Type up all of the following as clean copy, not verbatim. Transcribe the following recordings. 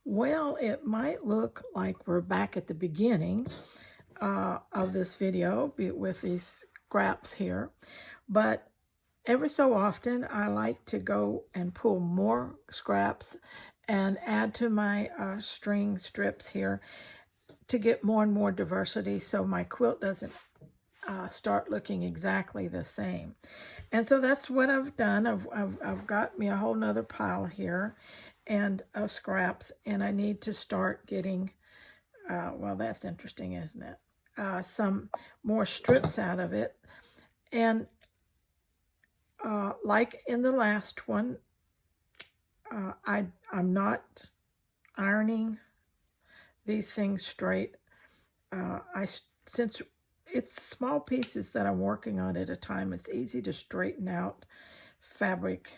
Well, it might look like we're back at the beginning of this video with these scraps here, but every so often I like to go and pull more scraps and add to my string strips here to get more and more diversity so my quilt doesn't start looking exactly the same. And so that's what I've done. I've got me a whole nother pile here and of scraps, and I need to start getting, well, that's interesting, isn't it? Some more strips out of it. And like in the last one, I'm not ironing these things straight. Since it's small pieces that I'm working on at a time, it's easy to straighten out fabric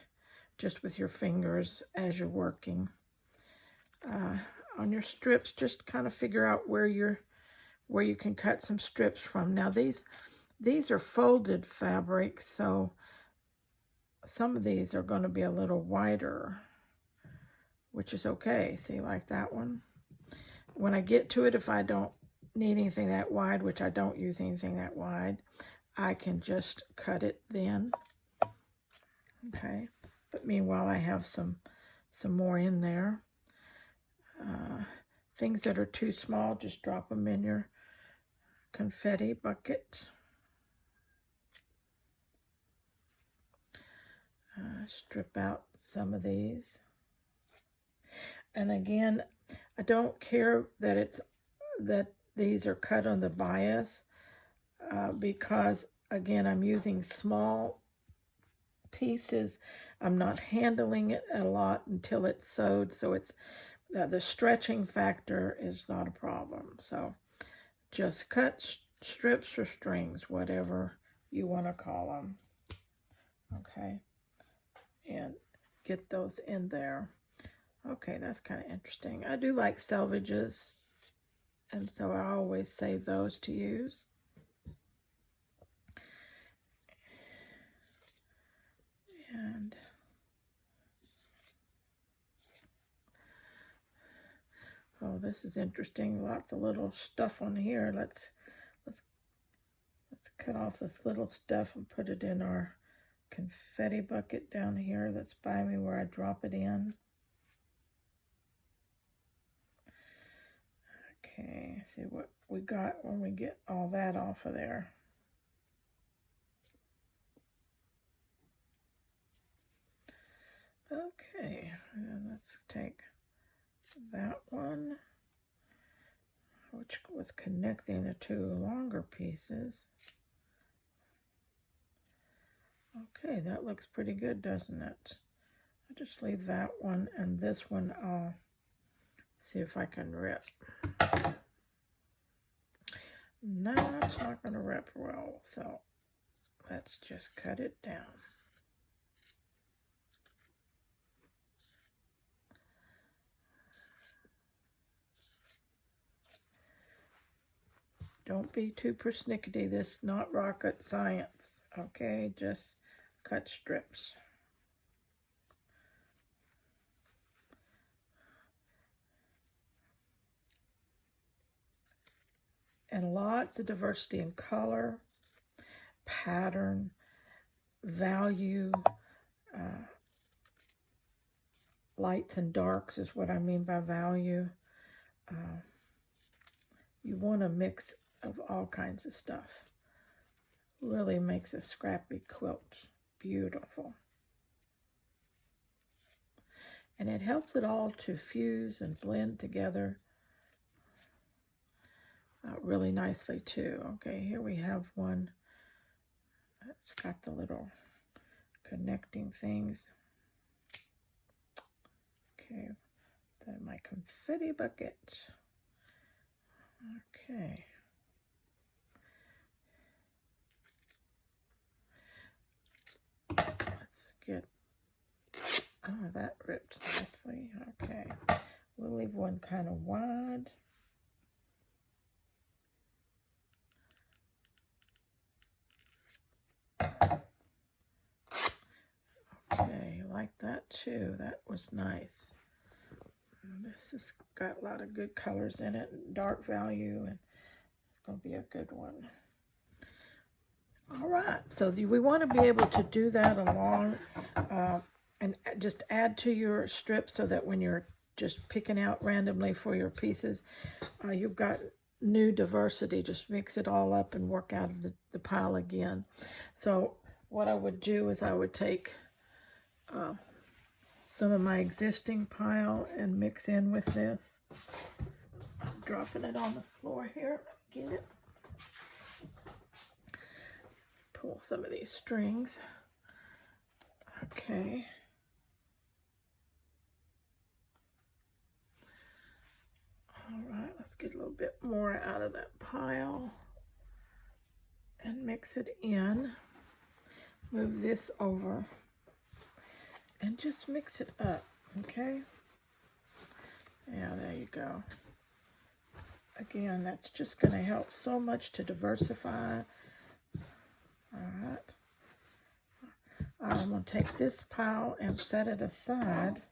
just with your fingers as you're working. On your strips, just kind of figure out where you can cut some strips from. Now these are folded fabric, so some of these are going to be a little wider, which is okay. See, like that one. When I get to it, if I don't need anything that wide, which I don't use anything that wide, I can just cut it then. Okay, but meanwhile I have some more in there. Things that are too small, just drop them in your confetti bucket. Strip out some of these. And again, I don't care that these are cut on the bias because again, I'm using small pieces. I'm not handling it a lot until it's sewed, so it's the stretching factor is not a problem. So just cut strips or strings, whatever you want to call them. Okay, and get those in there. Okay, that's kind of interesting. I do like selvages, and so I always save those to use. And oh, this is interesting. Lots of little stuff on here. Let's cut off this little stuff and put it in our confetti bucket down here that's by me where I drop it in. Okay, see what we got when we get all that off of there. Okay, and let's take that one, which was connecting the two longer pieces. Okay, that looks pretty good, doesn't it? I'll just leave that one, and this one I'll see if I can rip. No, it's not going to rip well, so let's just cut it down. Don't be too persnickety. This is not rocket science, okay? Just cut strips. And lots of diversity in color, pattern, value, lights and darks is what I mean by value. You want a mix of all kinds of stuff. Really makes a scrappy quilt beautiful. And it helps it all to fuse and blend together really nicely too. Okay, here we have one that's got the little connecting things. Okay, then my confetti bucket. Okay. Let's get, oh, that ripped nicely. Okay, we'll leave one kind of wide. Okay, like that too. That was nice. This This has got a lot of good colors in it, dark value, and it's going to be a good one. All right, so we want to be able to do that along and just add to your strip so that when you're just picking out randomly for your pieces, you've got new diversity. Just mix it all up and work out of the pile again. So what I would do is I would take some of my existing pile and mix in with this. I'm dropping it on the floor here. Get it. Pull some of these strings. Okay. All right, let's get a little bit more out of that pile and mix it in. Move this over and just mix it up, okay? Yeah, there you go. Again, that's just going to help so much to diversify. All right. I'm going to take this pile and set it aside.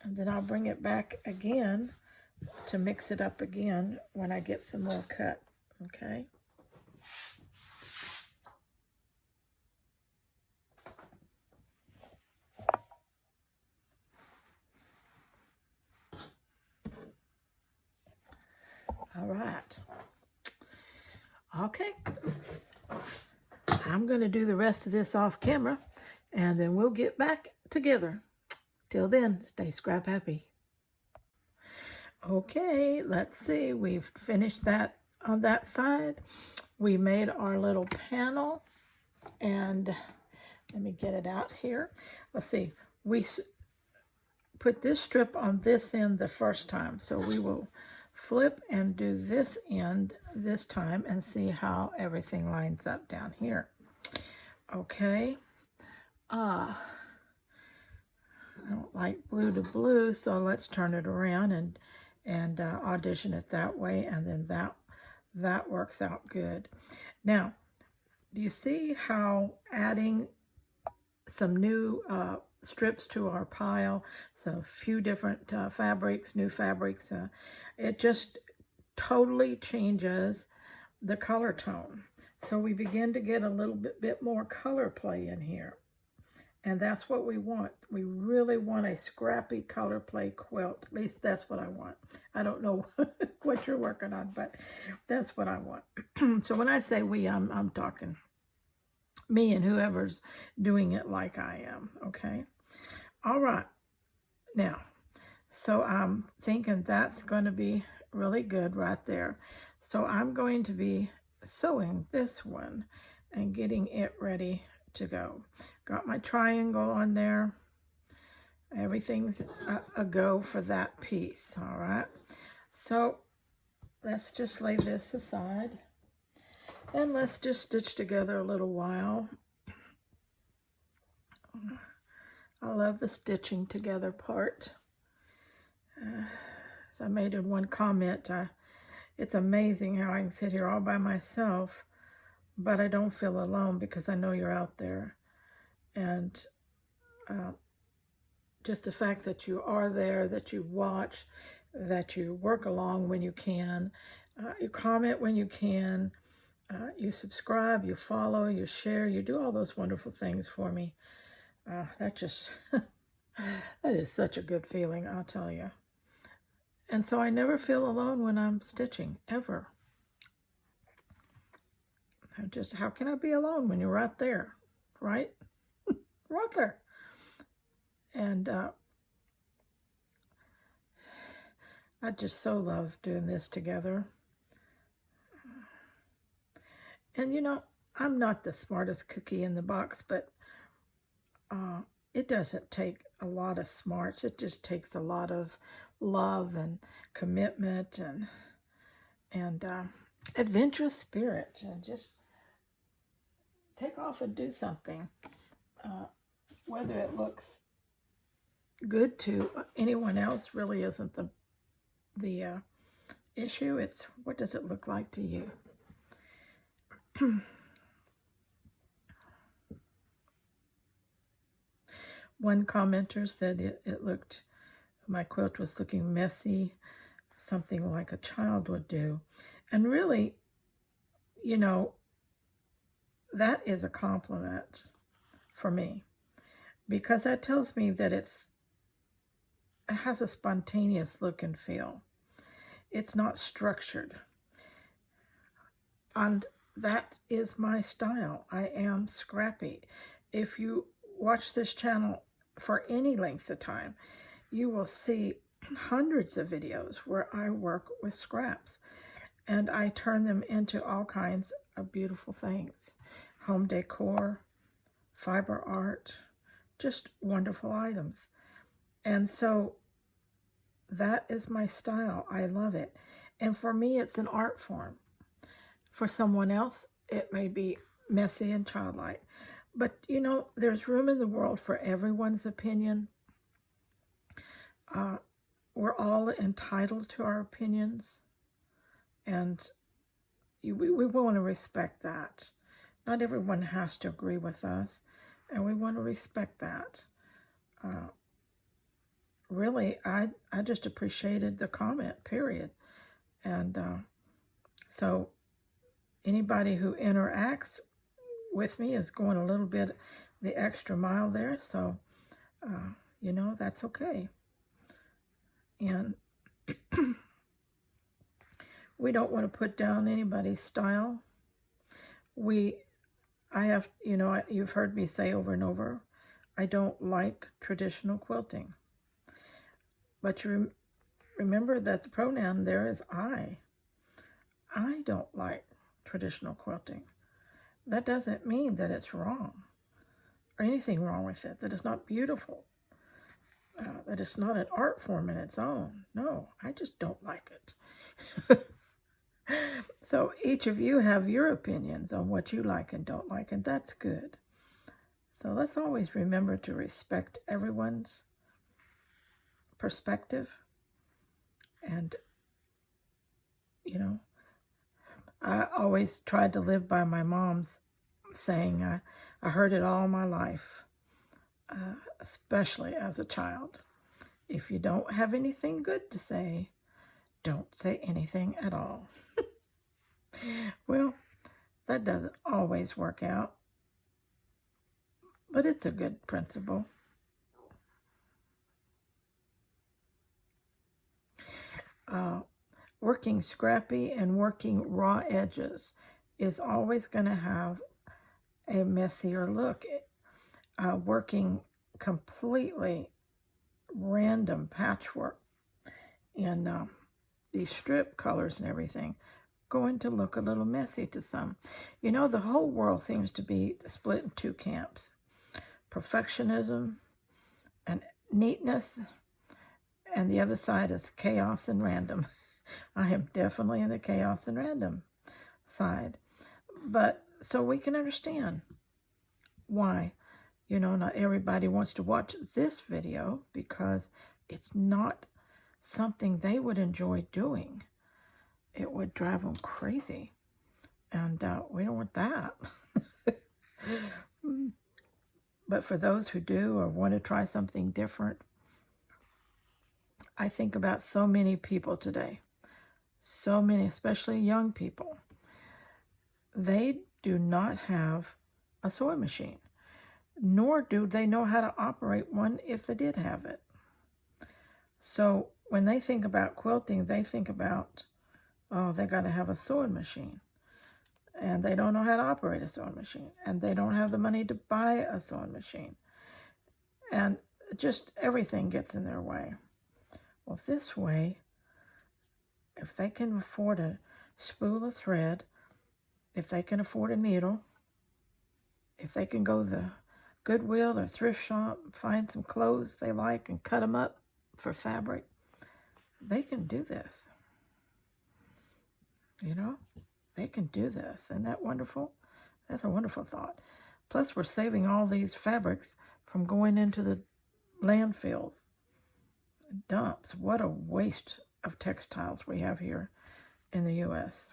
And then I'll bring it back again to mix it up again when I get some more cut, okay? All right. Okay. I'm going to do the rest of this off camera, and then we'll get back together. Till then, stay scrap happy. Okay, let's see. We've finished that on that side. We made our little panel, and let me get it out here. Let's see. We put this strip on this end the first time, so we will flip and do this end this time and see how everything lines up down here. Okay. I don't like blue to blue, so let's turn it around and audition it that way, and then that works out good. Now, do you see how adding some new strips to our pile, so a few different fabrics, new fabrics, it just totally changes the color tone. So we begin to get a little bit more color play in here. And that's what we want. We really want a scrappy color play quilt. At least that's what I want. I don't know what you're working on, but that's what I want. So when I say we, I'm talking me and whoever's doing it like I am, okay? All right. Now, so I'm thinking that's going to be really good right there. So I'm going to be sewing this one and getting it ready to go. Got my triangle on there. Everything's a go for that piece, all right? So let's just lay this aside and let's just stitch together a little while. I love the stitching together part. As I made in one comment, it's amazing how I can sit here all by myself, but I don't feel alone because I know you're out there. And just the fact that you are there, that you watch, that you work along when you can, you comment when you can, you subscribe, you follow, you share, you do all those wonderful things for me. That just, that is such a good feeling, I'll tell you. And so I never feel alone when I'm stitching, ever. How can I be alone when you're right there, right? Right there. And I just so love doing this together. And you know, I'm not the smartest cookie in the box, but it doesn't take a lot of smarts. It just takes a lot of love and commitment and adventurous spirit, and just take off and do something. Whether it looks good to anyone else really isn't the issue. It's what does it look like to you? One commenter said it looked My quilt was looking messy, something like a child would do. And really, you know, that is a compliment for me, because that tells me that it has a spontaneous look and feel. It's not structured. And that is my style. I am scrappy. If you watch this channel for any length of time, you will see hundreds of videos where I work with scraps, and I turn them into all kinds of beautiful things. Home decor, fiber art, just wonderful items. And so that is my style. I love it. And for me, it's an art form. For someone else, it may be messy and childlike. But, you know, there's room in the world for everyone's opinion. We're all entitled to our opinions. And we want to respect that. Not everyone has to agree with us. And we want to respect that. Really, I just appreciated the comment, period. And so anybody who interacts with me is going a little bit the extra mile there. So, you know, that's okay. And we don't want to put down anybody's style. I have, you know, you've heard me say over and over, I don't like traditional quilting. But you remember that the pronoun there is I. I don't like traditional quilting. That doesn't mean that it's wrong or anything wrong with it, that it's not beautiful, that it's not an art form in its own. No, I just don't like it. So each of you have your opinions on what you like and don't like, and that's good. So let's always remember to respect everyone's perspective. And, you know, I always tried to live by my mom's saying. I heard it all my life, especially as a child. If you don't have anything good to say, don't say anything at all. Well, that doesn't always work out, but it's a good principle. Working scrappy and working raw edges is always going to have a messier look. Working completely random patchwork in these strip colors and everything going to look a little messy to some. You know, the whole world seems to be split in two camps: perfectionism and neatness, and the other side is chaos and random. I am definitely in the chaos and random side. But so we can understand why, you know, not everybody wants to watch this video, because it's not something they would enjoy doing. It would drive them crazy. And we don't want that. But for those who do or want to try something different, I think about so many people today. So many, especially young people. They do not have a sewing machine, nor do they know how to operate one if they did have it. So when they think about quilting, they think about, oh, they got to have a sewing machine. And they don't know how to operate a sewing machine. And they don't have the money to buy a sewing machine. And just everything gets in their way. Well, this way, if they can afford a spool of thread, if they can afford a needle, if they can go to the Goodwill or thrift shop, find some clothes they like and cut them up for fabric, they can do this. You know, they can do this. Isn't that wonderful? That's a wonderful thought. Plus, we're saving all these fabrics from going into the landfills, dumps. What a waste of textiles we have here in the U.S.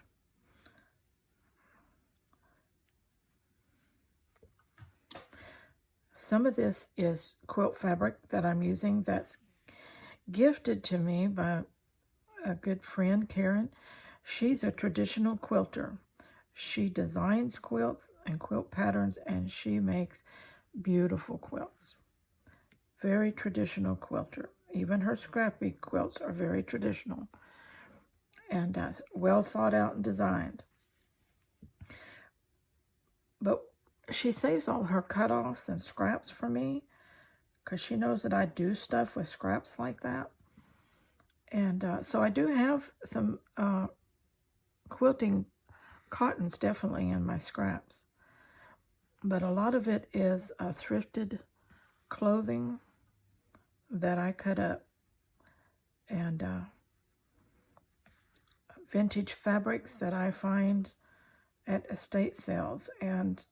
Some of this is quilt fabric that I'm using that's gifted to me by a good friend, Karen. She's a traditional quilter. She designs quilts and quilt patterns, and she makes beautiful quilts. Very traditional quilter. Even her scrappy quilts are very traditional and well thought out and designed. But she saves all her cutoffs and scraps for me because she knows that I do stuff with scraps like that. And so I do have some quilting cottons definitely in my scraps. But a lot of it is thrifted clothing that I cut up, and vintage fabrics that I find at estate sales and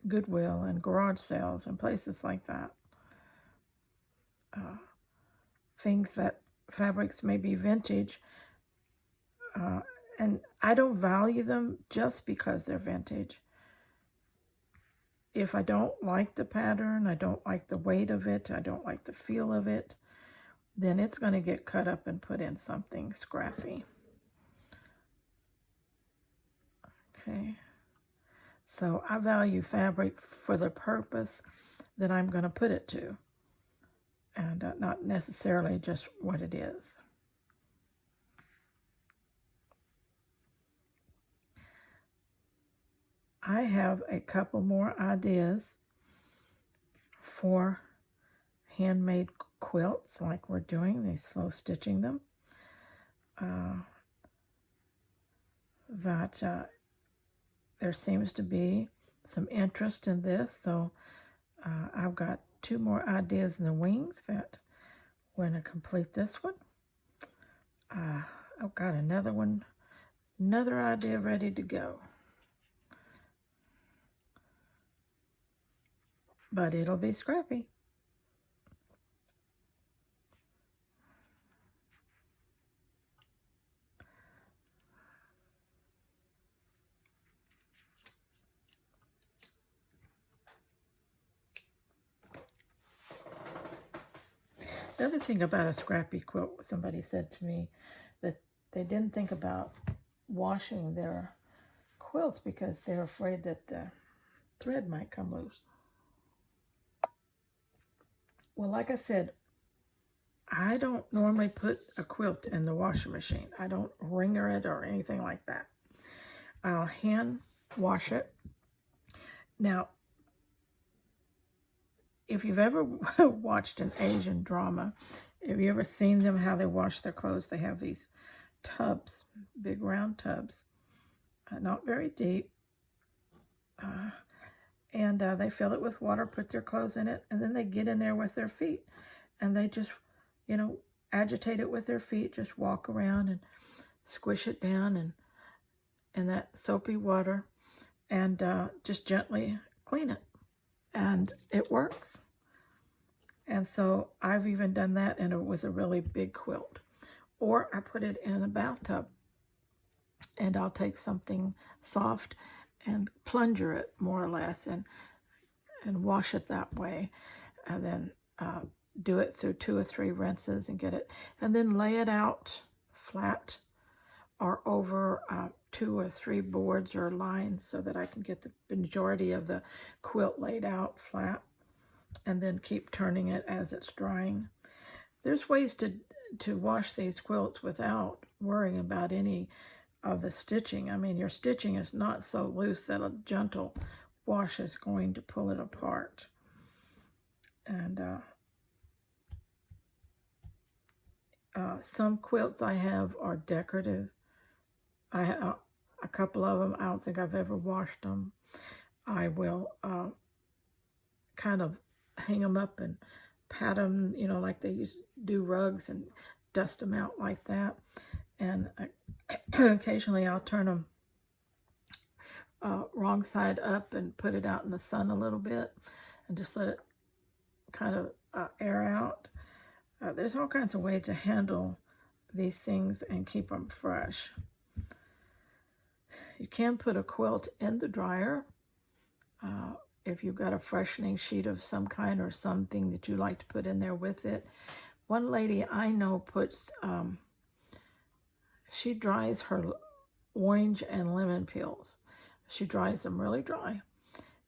Goodwill and garage sales and places like that. Things that fabrics may be vintage, and I don't value them just because they're vintage. If I don't like the pattern, I don't like the weight of it, I don't like the feel of it, then it's going to get cut up and put in something scrappy. Okay. So I value fabric for the purpose that I'm going to put it to, and not necessarily just what it is. I have a couple more ideas for handmade quilts like we're doing, they slow stitching them. That there seems to be some interest in this, so I've got 2 more ideas in the wings that when I complete this one, I've got another idea ready to go. But it'll be scrappy. The other thing about a scrappy quilt, somebody said to me that they didn't think about washing their quilts because they're afraid that the thread might come loose. Well, like I said, I don't normally put a quilt in the washing machine. I don't wringer it or anything like that. I'll hand wash it. Now, if you've ever watched an Asian drama, have you ever seen them, how they wash their clothes? They have these tubs, big round tubs, not very deep, and they fill it with water, put their clothes in it, and then they get in there with their feet, and they just, agitate it with their feet, just walk around and squish it down in that soapy water, and just gently clean it, and it works. And so I've even done that, and it was a really big quilt. Or I put it in a bathtub, and I'll take something soft and plunger it more or less, and wash it that way, and then do it through 2 or 3 rinses and get it, and then lay it out flat or over 2 or 3 boards or lines so that I can get the majority of the quilt laid out flat, and then keep turning it as it's drying. There's ways to wash these quilts without worrying about any of the stitching. I mean, your stitching is not so loose that a gentle wash is going to pull it apart. And some quilts I have are decorative. I have a couple of them, I don't think I've ever washed them. I will kind of hang them up and pat them, like they do rugs, and dust them out like that. And occasionally I'll turn them wrong side up and put it out in the sun a little bit and just let it kind of air out. There's all kinds of ways to handle these things and keep them fresh. You can put a quilt in the dryer if you've got a freshening sheet of some kind or something that you like to put in there with it. One lady I know puts, she dries her orange and lemon peels. She dries them really dry,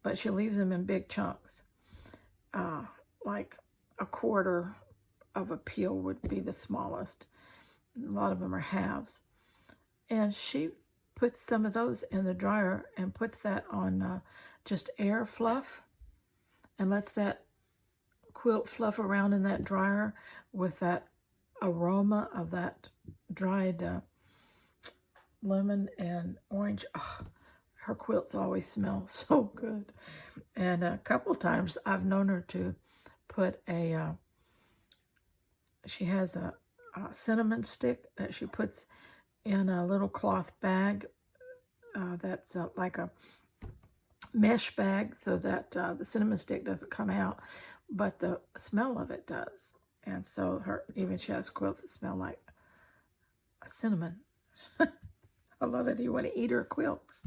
but she leaves them in big chunks. Like a quarter of a peel would be the smallest. A lot of them are halves. And she puts some of those in the dryer and puts that on just air fluff and lets that quilt fluff around in that dryer with that aroma of that dried lemon and orange. Oh, her quilts always smell so good. And a couple times I've known her to put she has a cinnamon stick that she puts in a little cloth bag that's like a mesh bag, so that the cinnamon stick doesn't come out, but the smell of it does. And so she has quilts that smell like a cinnamon. I love it. You want to eat her quilts.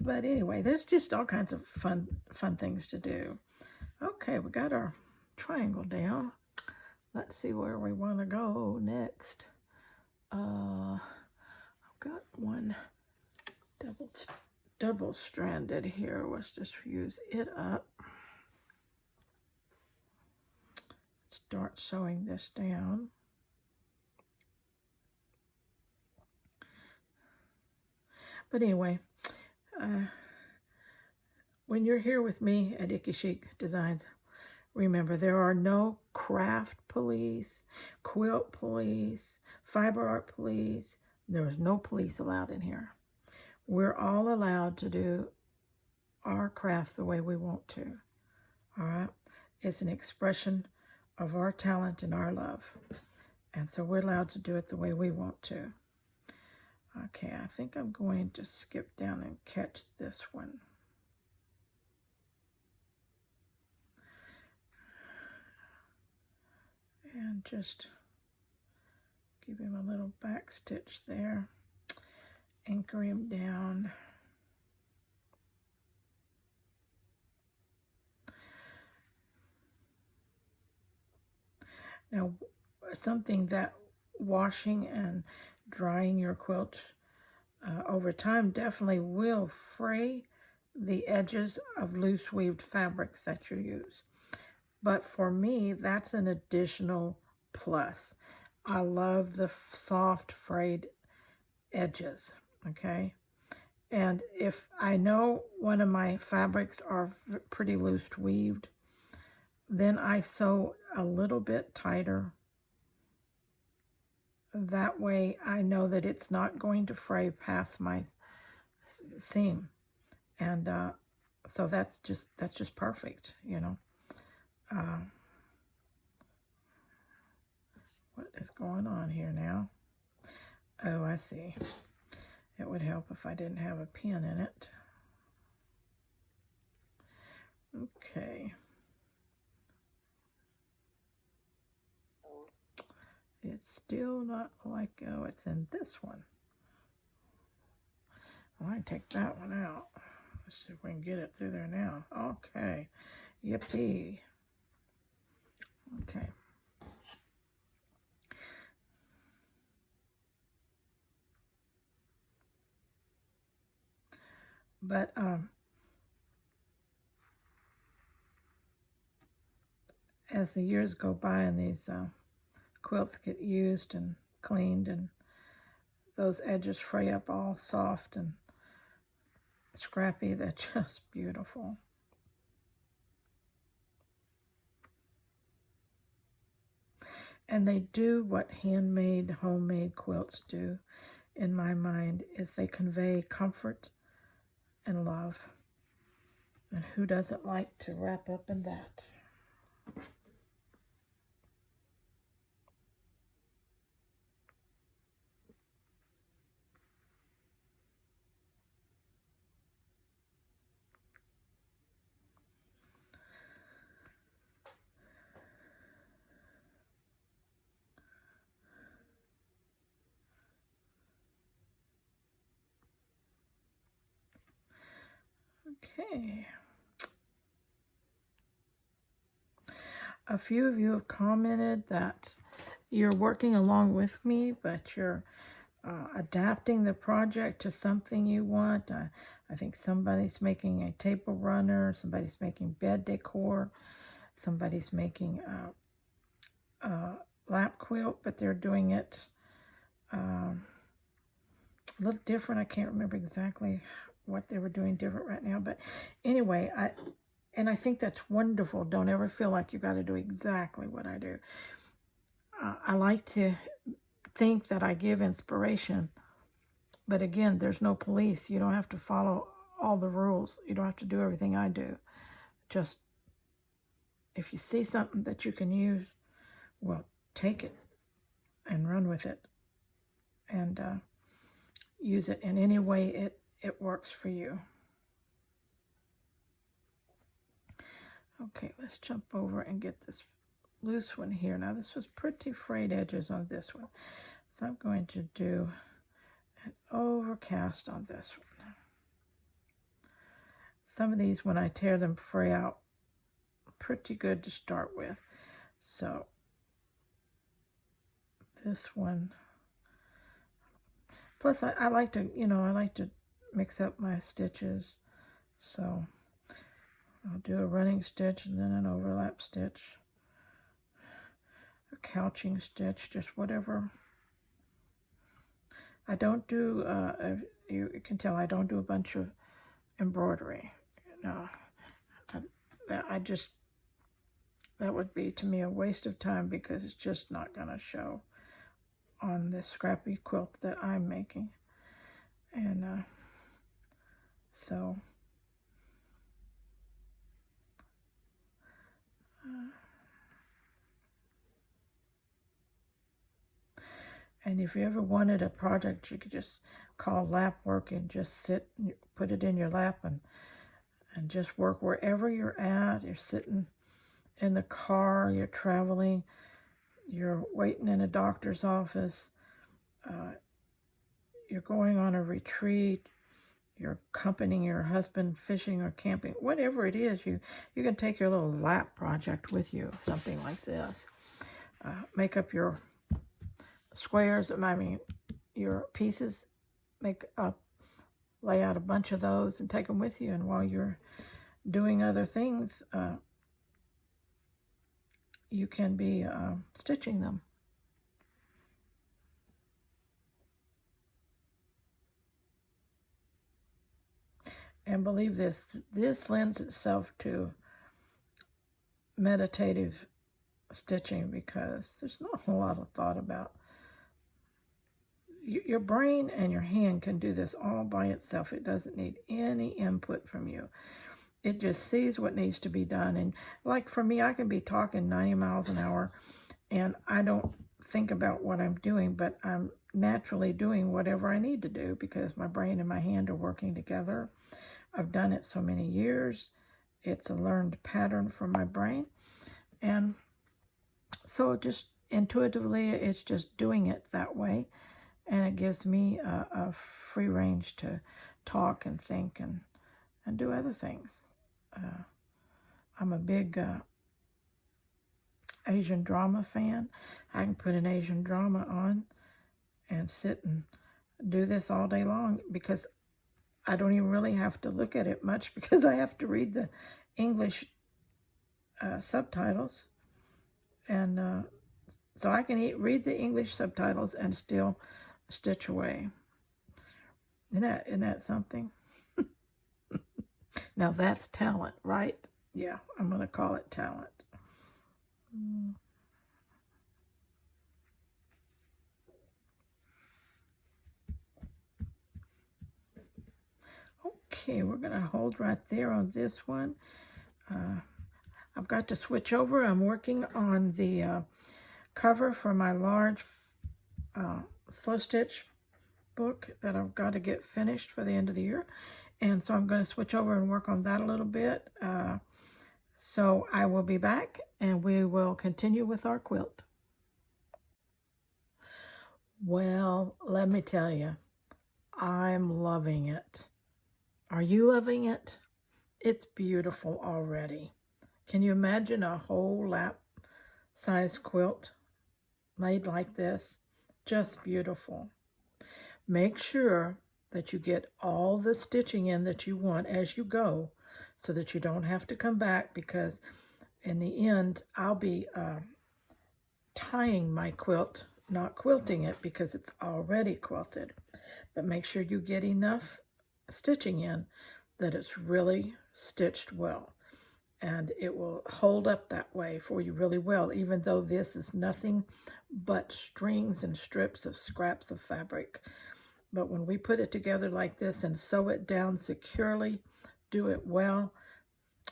But anyway, there's just all kinds of fun things to do. Okay, we got our triangle down. Let's see where we want to go next. I've got one double stranded here. Let's just use it up. Start sewing this down. But anyway, when you're here with me at Icky Chic Designs, remember, there are no craft police, quilt police, fiber art police. There's no police allowed in here. We're all allowed to do our craft the way we want to. All right? It's an expression of our talent and our love. And so we're allowed to do it the way we want to. Okay, I think I'm going to skip down and catch this one. And just give him a little back stitch there. Anchor him down. Now, something that washing and drying your quilt over time definitely will fray the edges of loose weaved fabrics that you use. But for me, that's an additional plus. I love the soft frayed edges, okay? And if I know one of my fabrics are pretty loose weaved, then I sew a little bit tighter. That way I know that it's not going to fray past my seam. And so that's just perfect, you know. What is going on here now? Oh, I see. It would help if I didn't have a pin in it. Okay. It's still not like, oh, it's in this one. Well, I take that one out. Let's see if we can get it through there now. Okay. Yippee. Okay. But as the years go by and these quilts get used and cleaned and those edges fray up all soft and scrappy, they're just beautiful. And they do what handmade, homemade quilts do, in my mind, is they convey comfort and love. And who doesn't like to wrap up in that? Okay. a few of you have commented that you're working along with me, but you're adapting the project to something you want. I think somebody's making a table runner, somebody's making bed decor, somebody's making a lap quilt, but they're doing it a little different. I can't remember exactly what they were doing different right now, but anyway, I think that's wonderful. Don't ever feel like you got to do exactly what I do. I like to think that I give inspiration, but again, there's no police. You don't have to follow all the rules. You don't have to do everything I do. Just if you see something that you can use, well, take it and run with it, and use it in any way it works for you. Okay, let's jump over and get this loose one here. Now this was pretty frayed edges on this one, so I'm going to do an overcast on this one. Some of these, when I tear them, fray out pretty good to start with. So this one, plus I like to, I like to mix up my stitches. So I'll do a running stitch and then an overlap stitch, a couching stitch, just whatever. I don't do, you can tell I don't do a bunch of embroidery. No, that would be to me a waste of time, because it's just not going to show on this scrappy quilt that I'm making. And so and if you ever wanted a project you could just call lap work, and just sit and put it in your lap and just work wherever you're at. You're sitting in the car, you're traveling, you're waiting in a doctor's office, you're going on a retreat, you're accompanying your husband fishing or camping, whatever it is, you can take your little lap project with you, something like this. Make up your squares, your pieces, lay out a bunch of those and take them with you, and while you're doing other things, you can be stitching them. And believe this lends itself to meditative stitching, because there's not a whole lot of thought about. Your brain and your hand can do this all by itself. It doesn't need any input from you. It just sees what needs to be done. And like for me, I can be talking 90 miles an hour and I don't think about what I'm doing, but I'm naturally doing whatever I need to do because my brain and my hand are working together. I've done it so many years. It's a learned pattern for my brain. And so just intuitively, it's just doing it that way. And it gives me a free range to talk and think and do other things. I'm a big Asian drama fan. I can put an Asian drama on and sit and do this all day long because I don't even really have to look at it much because I have to read the English subtitles. And so I can read the English subtitles and still stitch away. Isn't that something? Now that's talent, right? Yeah, I'm going to call it talent. Okay, we're going to hold right there on this one. I've got to switch over. I'm working on the cover for my large slow stitch book that I've got to get finished for the end of the year. And so I'm going to switch over and work on that a little bit. So I will be back and we will continue with our quilt. Well, let me tell you, I'm loving it. Are you loving it? It's beautiful already. Can you imagine a whole lap size quilt made like this. Just beautiful. Make sure that you get all the stitching in that you want as you go so that you don't have to come back, because in the end I'll be tying my quilt, not quilting it because it's already quilted. But make sure you get enough stitching in that it's really stitched well, and it will hold up that way for you really well, even though this is nothing but strings and strips of scraps of fabric. But when we put it together like this and sew it down securely, do it well,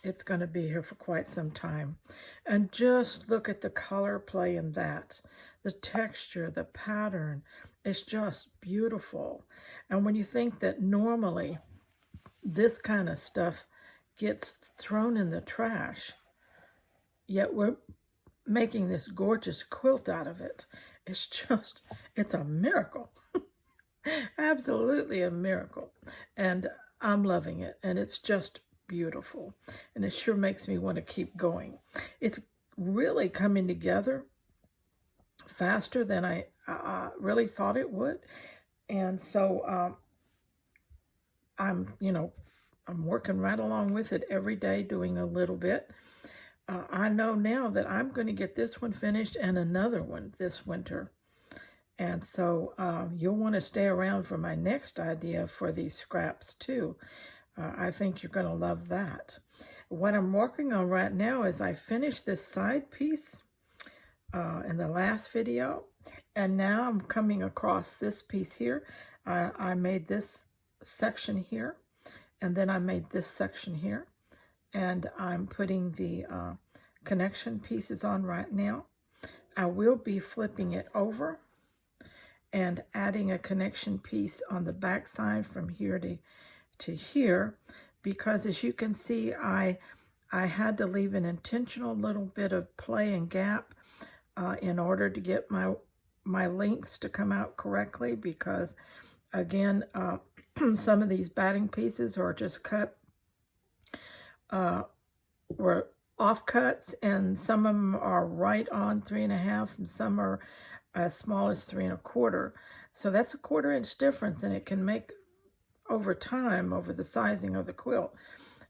it's going to be here for quite some time. And just look at the color play in that. The texture, the pattern, it's just beautiful. And when you think that normally this kind of stuff gets thrown in the trash, yet we're making this gorgeous quilt out of it, it's a miracle. Absolutely a miracle. And I'm loving it, and it's just beautiful, and it sure makes me want to keep going. It's really coming together faster than I really thought it would, and so I'm working right along with it every day, doing a little bit. I know now that I'm going to get this one finished and another one this winter, and so you'll want to stay around for my next idea for these scraps too. I think you're going to love that. What I'm working on right now is I finished this side piece in the last video, and now I'm coming across this piece here. I made this section here, and then I made this section here, and I'm putting the connection pieces on right now. I will be flipping it over and adding a connection piece on the back side from here to here, because as you can see, I had to leave an intentional little bit of play and gap in order to get my lengths to come out correctly, because again, some of these batting pieces are just cut, were offcuts, and some of them are right on 3.5, and some are as small as 3.25. So that's a 1/4 inch difference, and it can make over time over the sizing of the quilt.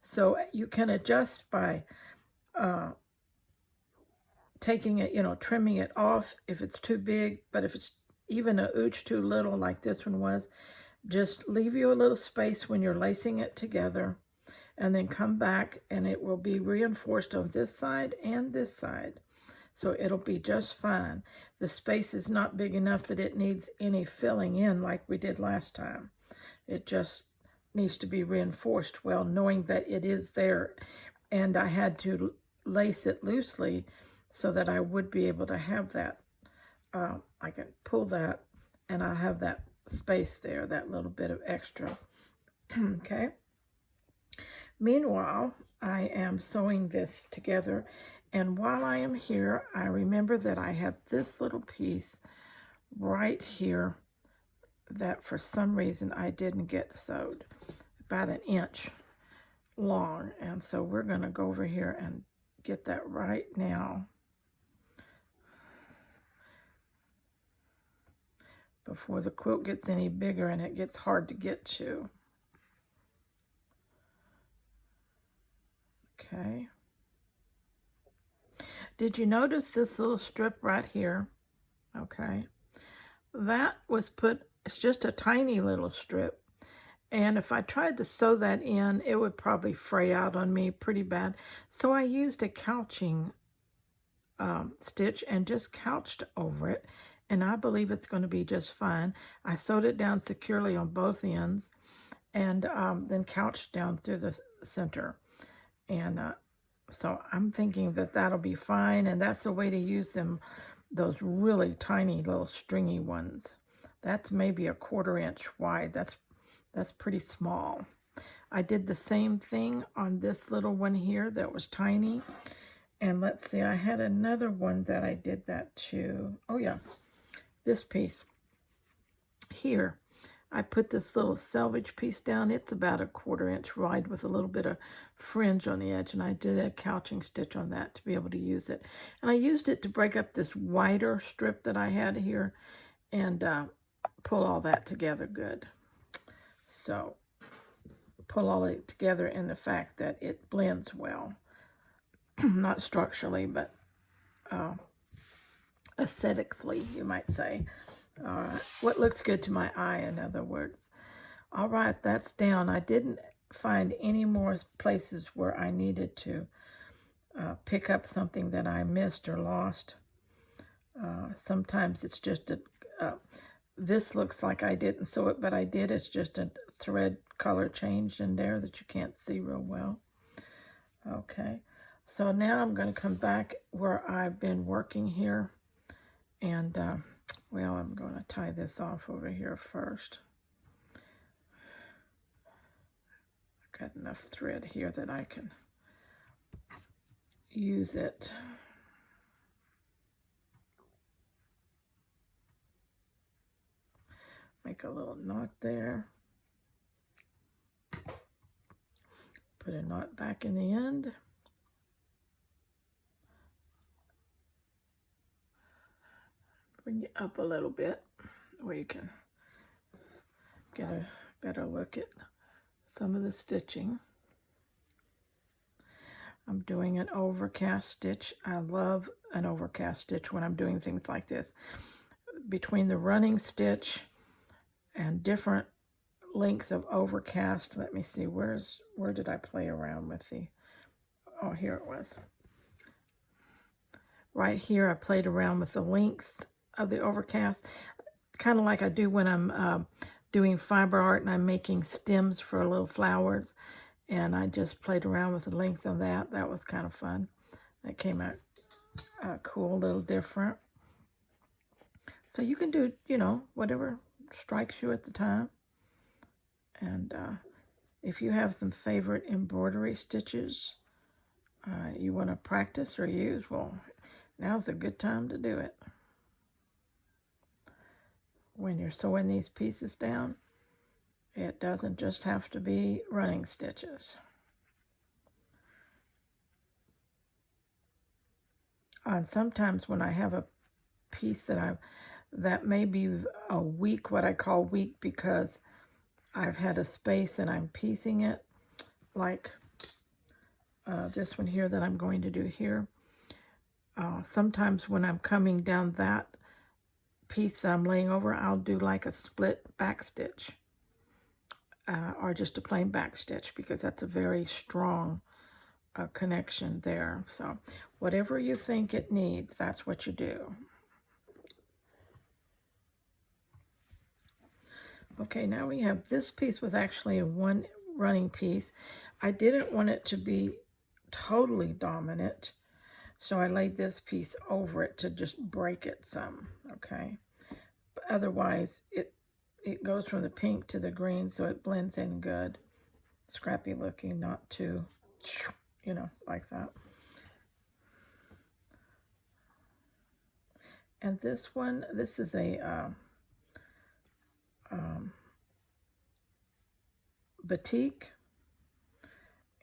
So you can adjust by taking it, trimming it off if it's too big, but if it's even an ooch too little like this one was, just leave you a little space when you're lacing it together, and then come back and it will be reinforced on this side and this side. So it'll be just fine. The space is not big enough that it needs any filling in like we did last time. It just needs to be reinforced well, knowing that it is there. And I had to lace it loosely so that I would be able to have that. I can pull that, and I have that space there, that little bit of extra. Okay. Meanwhile, I am sewing this together, and while I am here, I remember that I have this little piece right here that for some reason I didn't get sewed, about 1 inch long, and so we're going to go over here and get that right now before the quilt gets any bigger and it gets hard to get to. Okay. Did you notice this little strip right here? Okay. That was it's just a tiny little strip. And if I tried to sew that in, it would probably fray out on me pretty bad. So I used a couching stitch and just couched over it. And I believe it's going to be just fine. I sewed it down securely on both ends, and then couched down through the center. And so I'm thinking that that'll be fine. And that's the way to use them, those really tiny little stringy ones. That's maybe 1/4 inch wide. That's pretty small. I did the same thing on this little one here that was tiny. And let's see, I had another one that I did that too. Oh yeah, this piece here. I put this little selvage piece down. It's about a 1/4 inch wide with a little bit of fringe on the edge, and I did a couching stitch on that to be able to use it. And I used it to break up this wider strip that I had here and pull all that together good. So pull all it together in the fact that it blends well. Not structurally, but aesthetically, you might say. What looks good to my eye, in other words. All right, that's down. I didn't find any more places where I needed to pick up something that I missed or lost. Sometimes it's just this looks like I didn't sew it, but I did. It's just a thread color change in there that you can't see real well. Okay, so now I'm going to come back where I've been working here. And, well, I'm going to tie this off over here first. I've got enough thread here that I can use it. Make a little knot there. Put a knot back in the end. Bring it up a little bit where you can get a better look at some of the stitching. I'm doing an overcast stitch. I love an overcast stitch when I'm doing things like this. Between the running stitch and different lengths of overcast, let me see, where did I play around with the, oh, here it was. Right here, I played around with the lengths of the overcast, kind of like I do when I'm doing fiber art and I'm making stems for little flowers. And I just played around with the length of that. That was kind of fun. That came out cool, a little different. So you can do, you know, whatever strikes you at the time. And if you have some favorite embroidery stitches you want to practice or use, well, now's a good time to do it. When you're sewing these pieces down, it doesn't just have to be running stitches. And sometimes when I have a piece that may be a week, what I call weak, because I've had a space and I'm piecing it, like this one here that I'm going to do here. Sometimes when I'm coming down that piece that I'm laying over, I'll do like a split back stitch. Or just a plain back stitch, because that's a very strong connection there. So whatever you think it needs, that's what you do. Okay, now we have this piece was actually a one running piece. I didn't want it to be totally dominant, so I laid this piece over it to just break it some, okay? But otherwise, it goes from the pink to the green, so it blends in good. Scrappy looking, not too, you know, like that. And this one, this is a batik.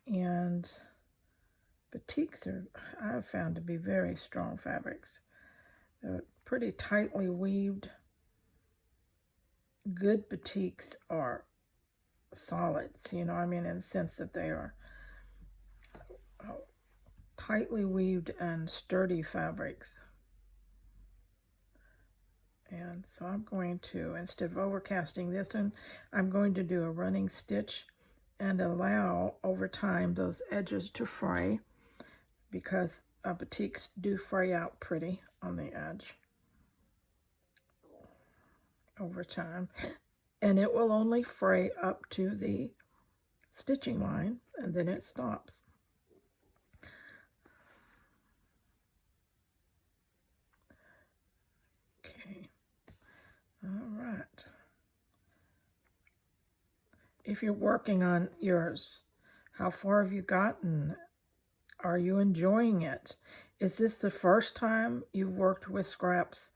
And batiks are, I've found to be very strong fabrics. They're pretty tightly weaved. Good batiks are solids, you know, I mean, in the sense that they are tightly weaved and sturdy fabrics. And so I'm going to, instead of overcasting this one, I'm going to do a running stitch and allow over time those edges to fray, because batiks do fray out pretty on the edge over time, and it will only fray up to the stitching line, and then it stops. Okay, all right. If you're working on yours, how far have you gotten? Are you enjoying it? Is this the first time you've worked with scraps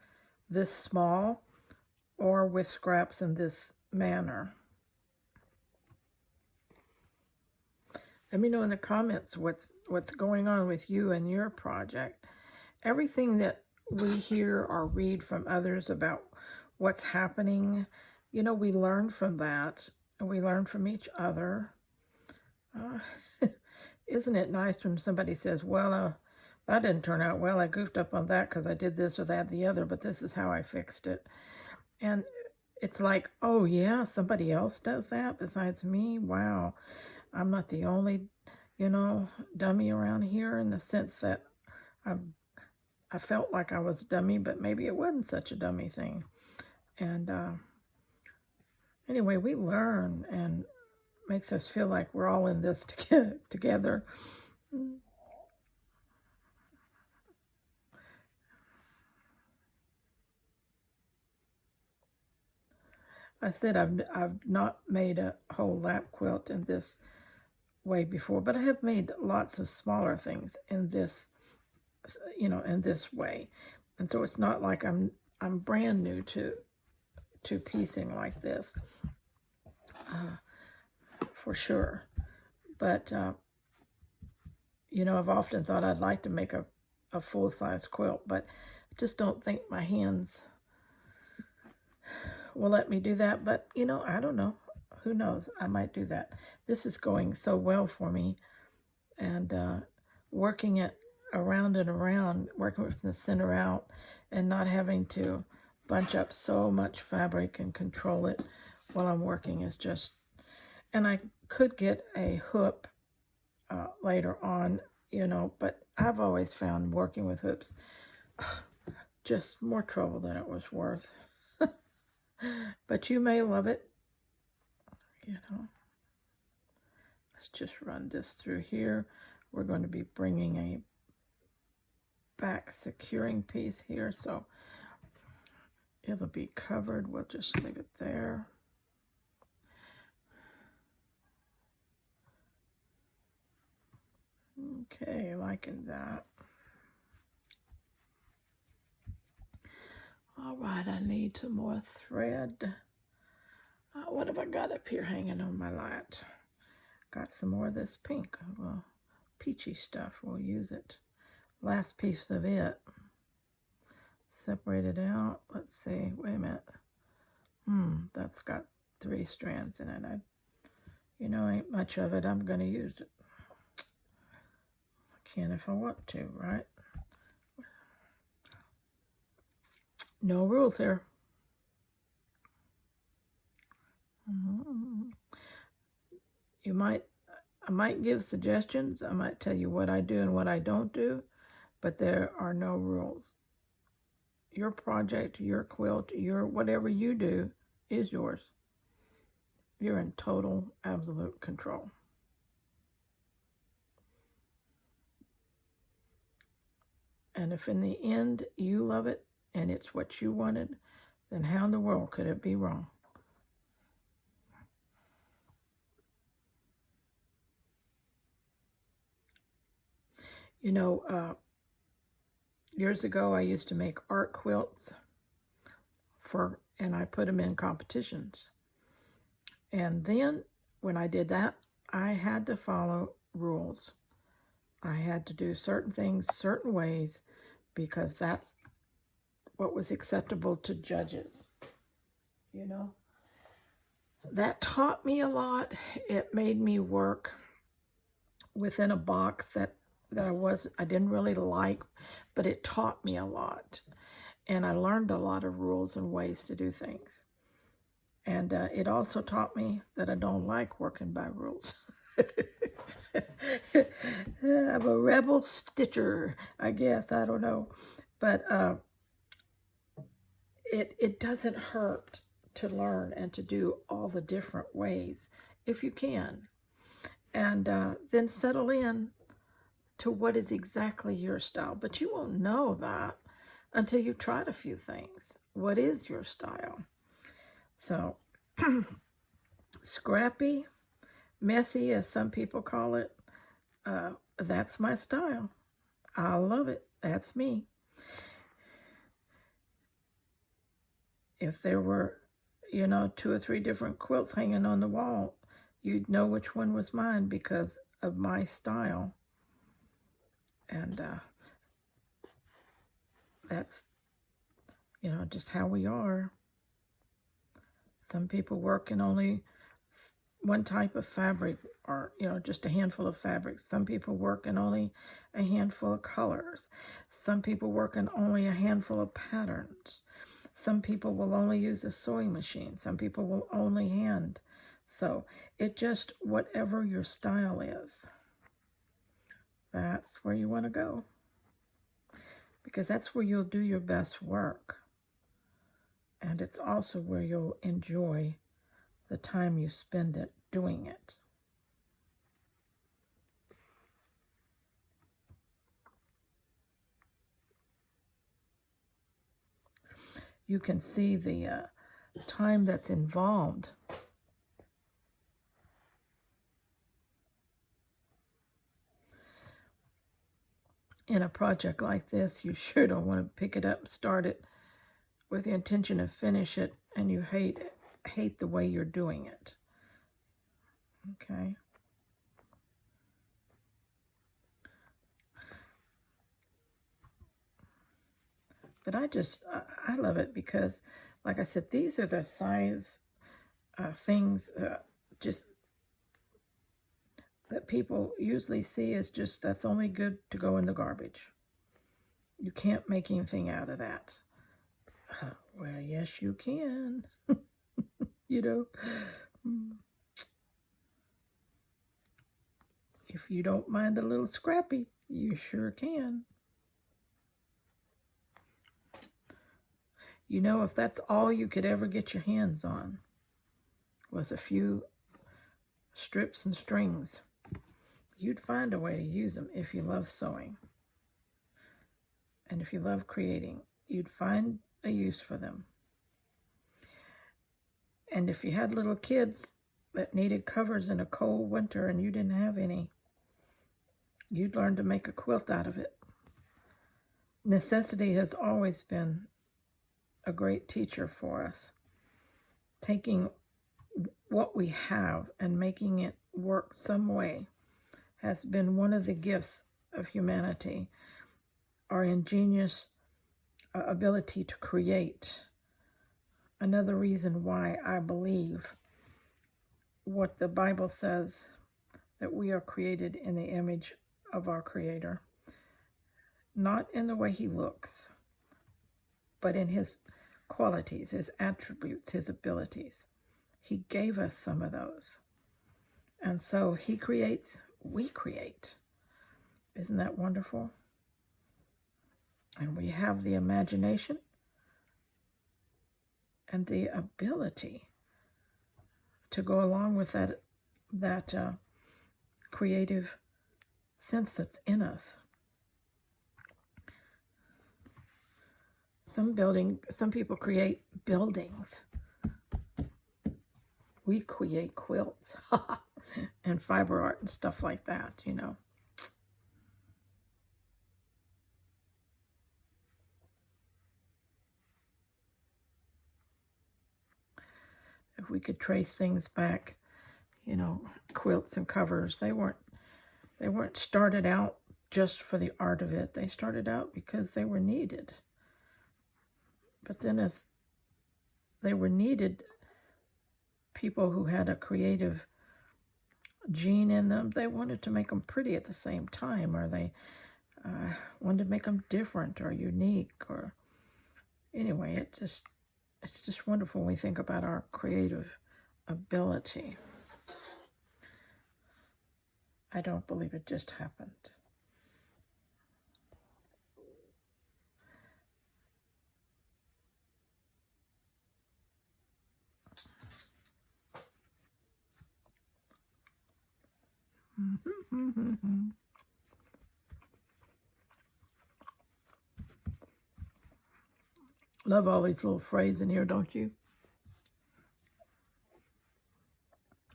this small, or with scraps in this manner. Let me know in the comments what's going on with you and your project. Everything that we hear or read from others about what's happening, you know, we learn from that, and we learn from each other. Isn't it nice when somebody says, well, that didn't turn out well, I goofed up on that because I did this or that, the other, but this is how I fixed it. And it's like, oh yeah, somebody else does that besides me? Wow, I'm not the only, you know, dummy around here, in the sense that I felt like I was dummy, but maybe it wasn't such a dummy thing. And anyway, we learn, and makes us feel like we're all in this together. I said I've not made a whole lap quilt in this way before, but I have made lots of smaller things in this, you know, in this way. And so it's not like I'm brand new to piecing like this, for sure. But you know, I've often thought I'd like to make a full-size quilt, but I just don't think my hands will let me do that. But, you know, I don't know. Who knows? I might do that. This is going so well for me. And working it around and around, working from the center out, and not having to bunch up so much fabric and control it while I'm working is just... And I could get a hoop later on, you know, but I've always found working with hoops just more trouble than it was worth. But you may love it, you know. Let's just run this through here. We're going to be bringing a back securing piece here, so it'll be covered. We'll just leave it there. Okay, liking that. All right, I need some more thread. What have I got up here hanging on my light? Got some more of this pink, peachy stuff. We'll use it. Last piece of it. Separate it out. Let's see. Wait a minute. That's got 3 strands in it. You know, ain't much of it. I'm going to use it. I can if I want to, right? No rules here. I might give suggestions. I might tell you what I do and what I don't do, but there are no rules. Your project, your quilt, your whatever you do is yours. You're in total, absolute control. And if in the end you love it and it's what you wanted, then how in the world could it be wrong? You know, years ago I used to make art quilts and I put them in competitions. And then when I did that, I had to follow rules. I had to do certain things certain ways because that's what was acceptable to judges. You know, that taught me a lot. It made me work within a box that I didn't really like, but it taught me a lot. And I learned a lot of rules and ways to do things. And it also taught me that I don't like working by rules. I'm a rebel stitcher, I guess. I don't know. But it doesn't hurt to learn and to do all the different ways if you can. And then settle in to what is exactly your style. But you won't know that until you've tried a few things. What is your style? So, scrappy, messy, as some people call it, that's my style. I love it. That's me. If there were you know, 2 or 3 different quilts hanging on the wall, you'd know which one was mine because of my style. And that's, you know, just how we are. Some people work in only one type of fabric, or, you know, just a handful of fabrics. Some people work in only a handful of colors. Some people work in only a handful of patterns. Some people will only use a sewing machine. Some people will only hand. So it just, whatever your style is, that's where you want to go. Because that's where you'll do your best work. And it's also where you'll enjoy the time you spend it doing it. You can see the time that's involved. In a project like this, you sure don't want to pick it up and start it with the intention to finish it, and you hate the way you're doing it. Okay. But I love it because, like I said, these are the size things just that people usually see as just, that's only good to go in the garbage. You can't make anything out of that. Well, yes, you can. You know, if you don't mind a little scrappy, you sure can. You know, if that's all you could ever get your hands on was a few strips and strings, you'd find a way to use them. If you love sewing and if you love creating, you'd find a use for them. And if you had little kids that needed covers in a cold winter and you didn't have any, you'd learn to make a quilt out of it. Necessity has always been a great teacher for us. Taking what we have and making it work some way has been one of the gifts of humanity. Our ingenious ability to create. Another reason why I believe what the Bible says, that we are created in the image of our Creator. Not in the way He looks, but in His qualities, His attributes, His abilities. He gave us some of those. And so He creates, we create. Isn't that wonderful? And we have the imagination and the ability to go along with that creative sense that's in us. Some people create buildings. We create quilts and fiber art and stuff like that, you know. If we could trace things back, you know, quilts and covers, they weren't started out just for the art of it. They started out because they were needed. But then as they were needed, people who had a creative gene in them, they wanted to make them pretty at the same time, or they wanted to make them different or unique, or anyway, it's just wonderful when we think about our creative ability. I don't believe it just happened. Love all these little phrases in here, don't you?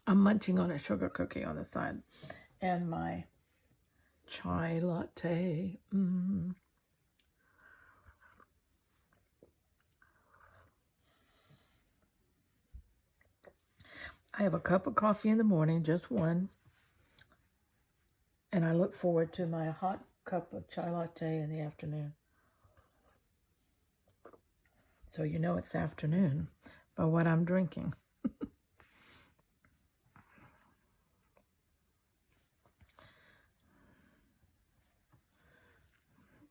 I'm munching on a sugar cookie on the side and my chai latte. I have a cup of coffee in the morning, just one, and I look forward to my hot cup of chai latte in the afternoon. So you know it's afternoon by what I'm drinking.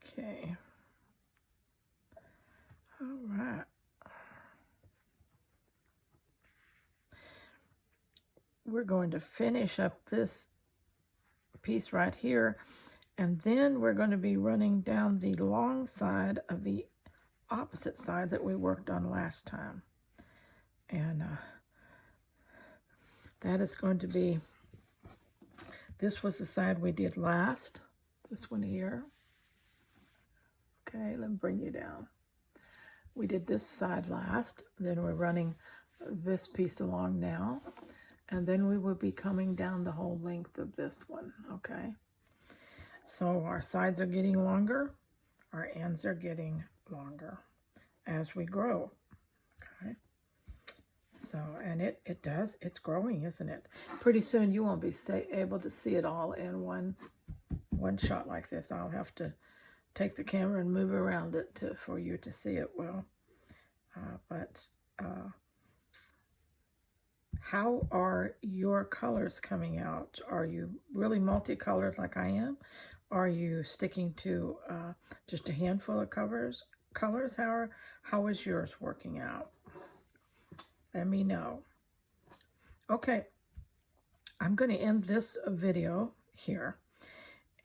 Okay. All right. We're going to finish up this piece right here, and then we're going to be running down the long side of the opposite side that we worked on last time. And that is going to be, this was the side we did last, this one here. Okay, let me bring you down. We did this side last, then we're running this piece along now, and then we will be coming down the whole length of this one, okay? So our sides are getting longer, our ends are getting longer as we grow, okay? So, and it does, it's growing, isn't it? Pretty soon you won't be able to see it all in one shot like this. I'll have to take the camera and move around it for you to see it well. How are your colors coming out? Are you really multicolored like I am? Are you sticking to just a handful of colors? How is yours working out? Let me know. Okay, I'm going to end this video here,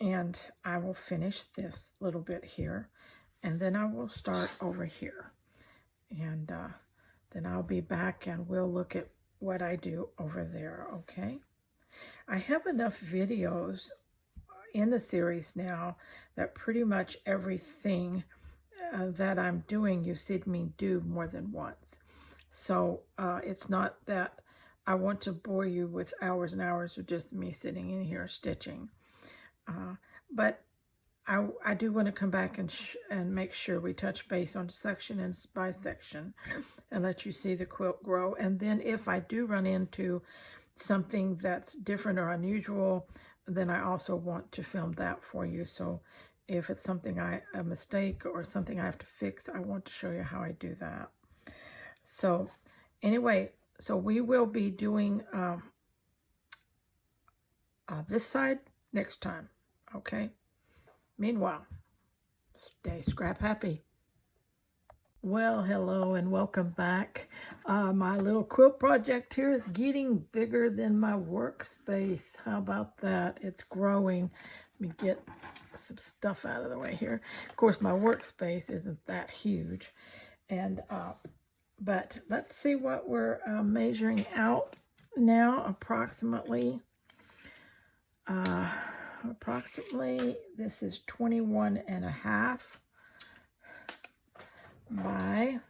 and I will finish this little bit here, and then I will start over here, and then I'll be back and we'll look at what I do over there, okay? I have enough videos in the series now that pretty much everything that I'm doing, you've seen me do more than once. So it's not that I want to bore you with hours and hours of just me sitting in here stitching. But I do want to come back and make sure we touch base on section and by section and let you see the quilt grow. And then if I do run into something that's different or unusual, then I also want to film that for you. So if it's something a mistake or something I have to fix, I want to show you how I do that. So anyway, so we will be doing this side next time, okay? Meanwhile, stay scrap happy. Well, hello and welcome back. My little quilt project here is getting bigger than my workspace. How about that? It's growing. Let me get some stuff out of the way here. Of course, my workspace isn't that huge. And but let's see what we're measuring out now. Approximately, this is 21.5 by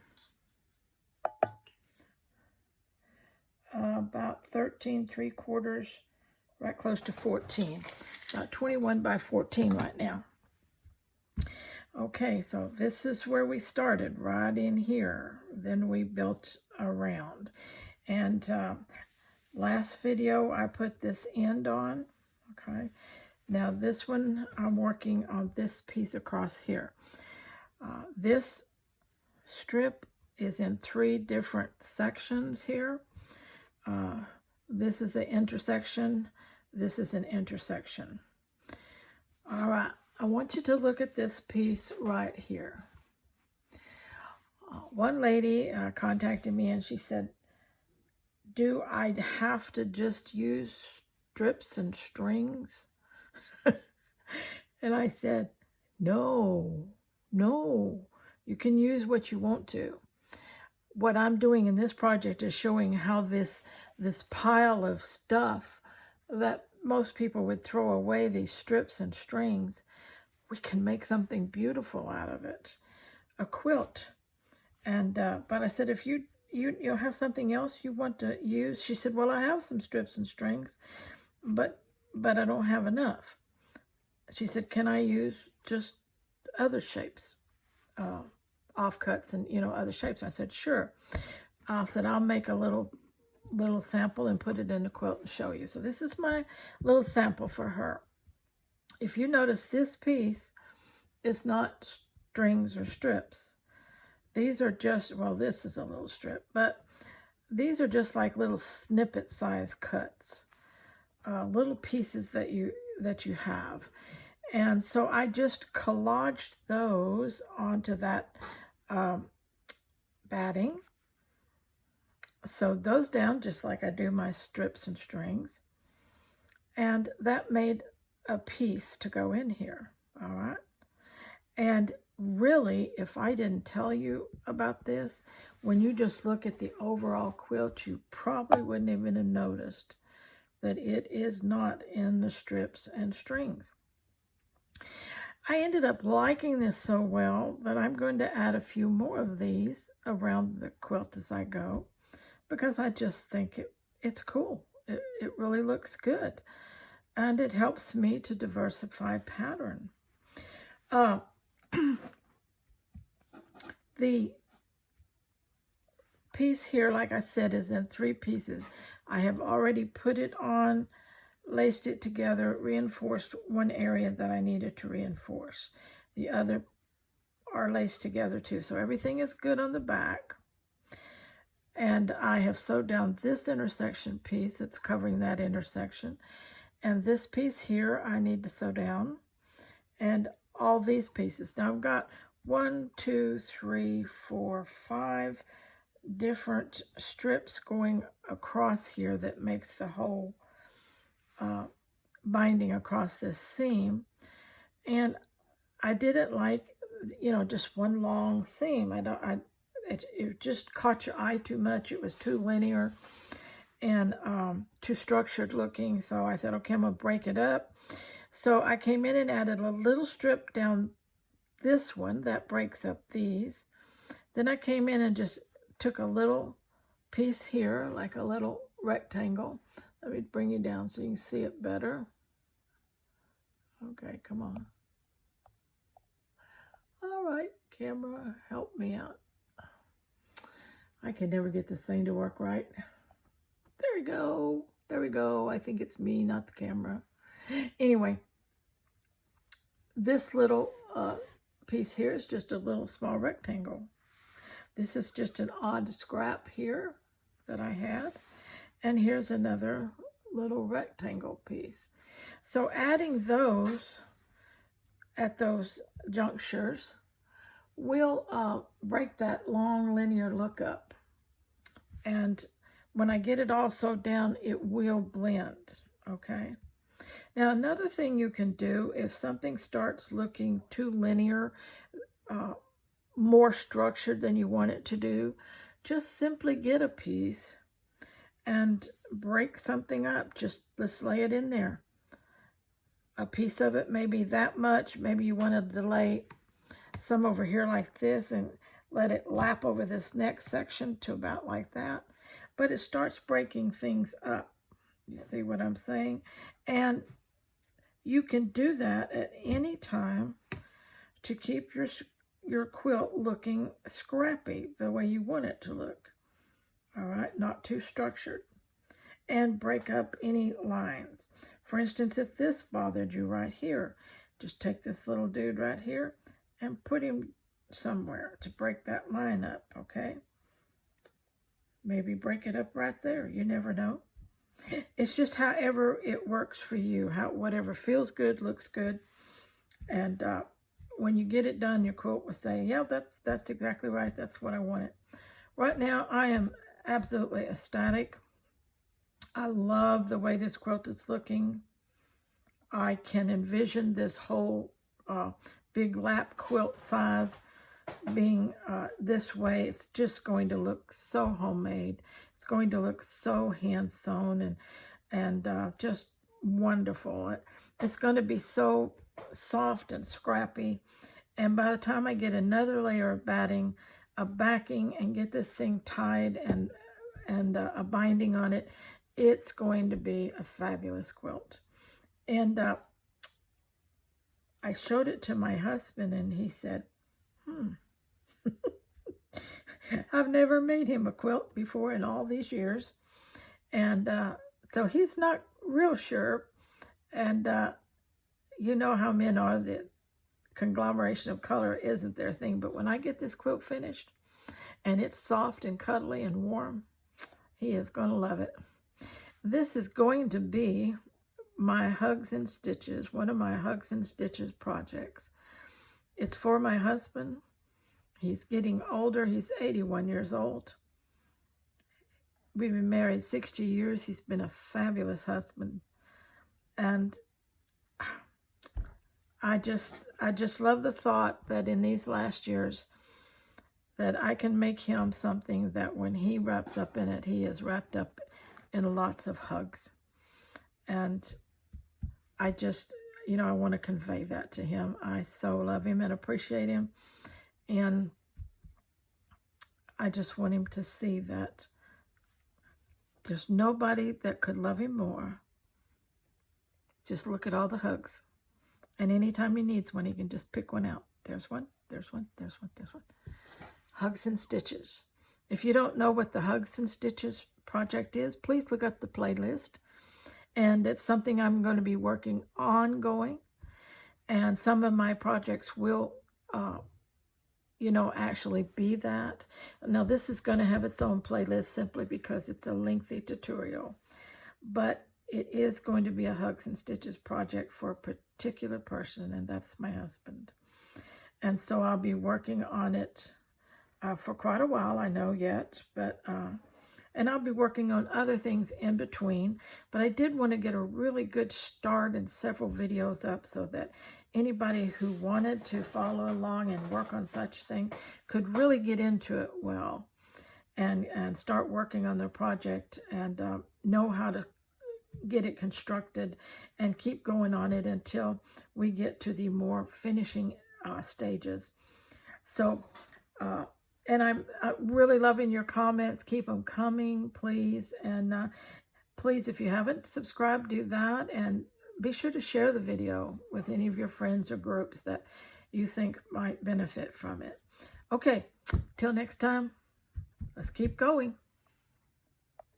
about 13 3/4, right close to 14. About 21 by 14 right now. Okay, so this is where we started, right in here. Then we built around. And last video, I put this end on. Okay, now this one, I'm working on this piece across here. This strip is in 3 different sections here. This is an intersection. This is an intersection. All right. I want you to look at this piece right here. One lady contacted me and she said, do I have to just use strips and strings? And I said, no, you can use what you want to. What I'm doing in this project is showing how this pile of stuff that most people would throw away, these strips and strings, we can make something beautiful out of it, a quilt. And but I said, if you have something else you want to use, she said, well, I have some strips and strings, but I don't have enough. She said, can I use just other shapes, offcuts and other shapes? I said, sure. I said, I'll make a little little sample and put it in the quilt and show you. So this is my little sample for her. If you notice, this piece is not strings or strips. These are just, well, this is a little strip, but these are just like little snippet size cuts, little pieces that you have. And so I just collaged those onto that batting. Sewed those down just like I do my strips and strings. And that made a piece to go in here, all right? And really, if I didn't tell you about this, when you just look at the overall quilt, you probably wouldn't even have noticed that it is not in the strips and strings. I ended up liking this so well that I'm going to add a few more of these around the quilt as I go, because I just think it's cool. It really looks good. And it helps me to diversify pattern. The piece here, like I said, is in 3 pieces. I have already put it on, laced it together, reinforced one area that I needed to reinforce. The other are laced together too. So everything is good on the back. And I have sewed down this intersection piece that's covering that intersection. And this piece here I need to sew down. And all these pieces. Now I've got 1, 2, 3, 4, 5 different strips going across here that makes the whole binding across this seam. And I didn't like, just one long seam. It just caught your eye too much. It was too linear and too structured looking. So I thought, okay, I'm gonna break it up. So I came in and added a little strip down this one that breaks up these. Then I came in and just took a little piece here, like a little rectangle. Let me bring you down so you can see it better. Okay, come on. All right, camera, help me out. I can never get this thing to work right. There we go. There we go. I think it's me, not the camera. Anyway, this little piece here is just a little small rectangle. This is just an odd scrap here that I had. And here's another little rectangle piece. So adding those at those junctures will break that long linear look up. And when I get it all sewed down, it will blend, okay? Now, another thing you can do, if something starts looking too linear, more structured than you want it to do, just simply get a piece and break something up. Just let's lay it in there. A piece of it, maybe that much. Maybe you want to lay some over here like this and let it lap over this next section to about like that. But it starts breaking things up. You see what I'm saying? And you can do that at any time to keep your quilt looking scrappy the way you want it to look. All right, not too structured. And break up any lines. For instance, if this bothered you right here, just take this little dude right here and put him somewhere to break that line up, okay? Maybe break it up right there. You never know. It's just however it works for you, whatever feels good, looks good. And when you get it done, your quilt will say, yeah, that's exactly right. That's what I wanted. Right now, I am absolutely ecstatic. I love the way this quilt is looking. I can envision this whole big lap quilt size being this way. It's just going to look so homemade. It's going to look so hand sewn and just wonderful. It's going to be so soft and scrappy. And by the time I get another layer of batting, a backing, and get this thing tied and a binding on it, it's going to be a fabulous quilt. And I showed it to my husband, and he said, I've never made him a quilt before in all these years. And so he's not real sure. And you know how men are, the conglomeration of color isn't their thing. But when I get this quilt finished and it's soft and cuddly and warm, he is going to love it. This is going to be my Hugs and Stitches, one of my Hugs and Stitches projects. It's for my husband. He's getting older. He's 81 years old. We've been married 60 years. He's been a fabulous husband. And I just love the thought that in these last years that I can make him something that when he wraps up in it, he is wrapped up in lots of hugs. And I just, I want to convey that to him. I so love him and appreciate him. And I just want him to see that there's nobody that could love him more. Just look at all the hugs. And anytime he needs one, he can just pick one out. There's one, there's one, there's one, there's one. Hugs and Stitches. If you don't know what the Hugs and Stitches project is, please look up the playlist. And it's something I'm going to be working ongoing. And some of my projects will, actually be that. Now, this is going to have its own playlist simply because it's a lengthy tutorial. But it is going to be a Hugs and Stitches project for a particular person, and that's my husband. And so I'll be working on it for quite a while, I know yet, but and I'll be working on other things in between. But I did want to get a really good start and several videos up so that anybody who wanted to follow along and work on such thing could really get into it well and start working on their project and know how to get it constructed and keep going on it until we get to the more finishing stages. So, and I'm really loving your comments. Keep them coming, please. And please, if you haven't subscribed, do that. And be sure to share the video with any of your friends or groups that you think might benefit from it. Okay, till next time, let's keep going.